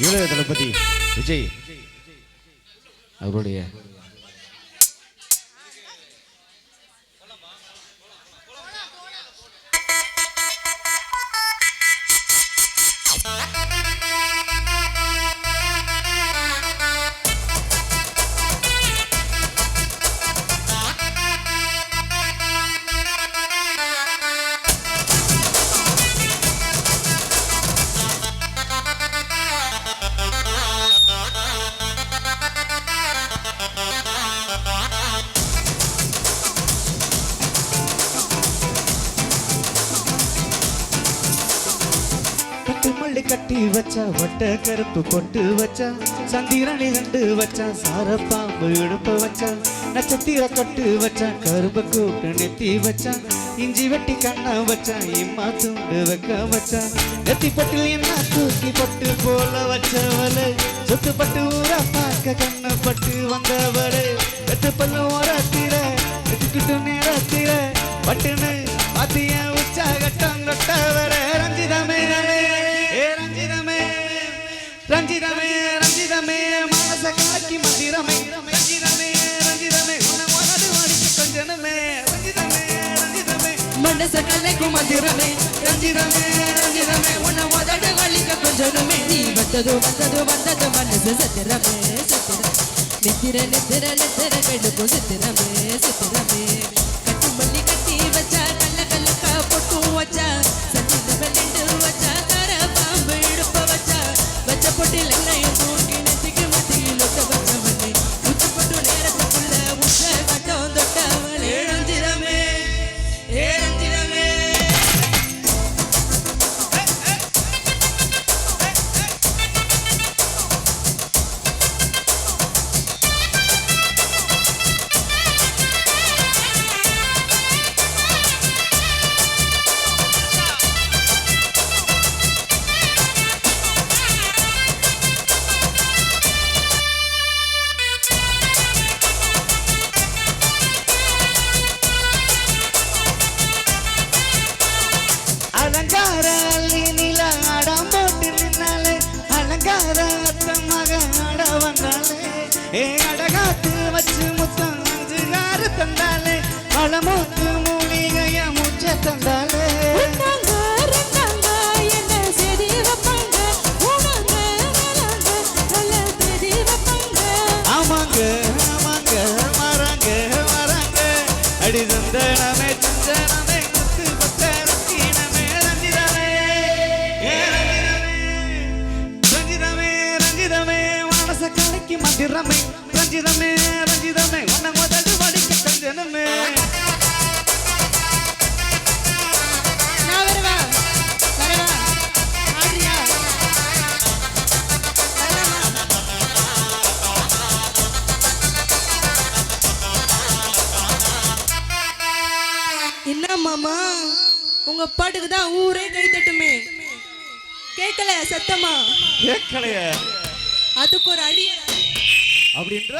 இளைய தளபதி விஜய் அவருடைய மல்லி கட்டி வச்சா வட்ட கருப்பு பொட்டு வச்சா சந்திரனை கண்டு வச்சா சாரப்பாம்பு இடுப்ப வச்சா நட்சத்திர கட்டு வச்சா கரும்பு கூட்டு நெத்தி வச்சா இஞ்சி வெட்டி கண்ணா வச்சா இம்மா துண்டு வைக்க வச்சா நெத்தி பட்டில் என்ன தூக்கி பட்டு போல வச்சவளே சொத்து பட்டு ஊரா பார்க்க கண்ணு பட்டு வந்தவளே எத்து பல்லு ஓரத்திர எதுக்கிட்டு நேரத்திர பட்டுன்னு பாத்திய உச்சா கட்டம் கட்டவரே ரஞ்சிதமே ரஞ்சிதமே ரஞ்சிதமே மனச காக்கி மந்திரமே ரஞ்சிதமே ரஞ்சிதமே உன்னை மனது வாடிக்க கொஞ்சனமே ரஞ்சிதமே ரஞ்சிதமே மனச கலைக்கு மந்திரமே ரஞ்சிதமே ரஞ்சிதமே உன்னை மனது வாடிக்க கொஞ்சனமே நீ வந்தது வந்தது வந்தது மனசு சத்திரமே சத்திரமே நித்திர நித்திர நித்திர கெடுப்பு சித்திரமே சித்திரமே கட்டு மல்லி கட்டி வச்சா கல்ல கல்லக்கா பொட்டு வச்சா சத்திரமே நின்று வச்சா கர பாம்பு இடுப்ப வச்சா வச்ச பொட்டில் எண்ணையும் தூக்கி நெத்திக்கு மத்தியில் ஒட்ட வச்சவனே உச்சி பொட்டு நேரத்துக்குள்ள உச்ச கட்டம் தொட்டவனே ரஞ்சிதமே ஏ ரஞ்சிதமே அலங்கார அள்ளினில ஆடம் போட்டு நின்னாலே அலங்கார அத்தமாக ஆட வந்தாலே ஏ அடகாத்து வச்சு முத்தம் அஞ்சுகாரு தந்தாலே பழமூத்து மூலிகைய மூச்ச தந்தாலே ஆமாங்க ஆமாங்க மரங்க மரங்க அடி சந்தனமே சந்தனமே குத்து பத்த ரத்தினமே ரஞ்சிதமே ரஞ்சிதமே ரஞ்சிதமே மனச கலைக்கு மந்திரமே ரஞ்சிதமே ரஞ்சிதமே உன்னை முதல் வடிக்க கஞ்சனமே என்ன மாமா உங்க பாட்டுக்கு தான் ஊரே கை தட்டுமே கேட்கல சத்தமா கேட்கலையே அதுக்கு ஒரு அடி அப்படின்ற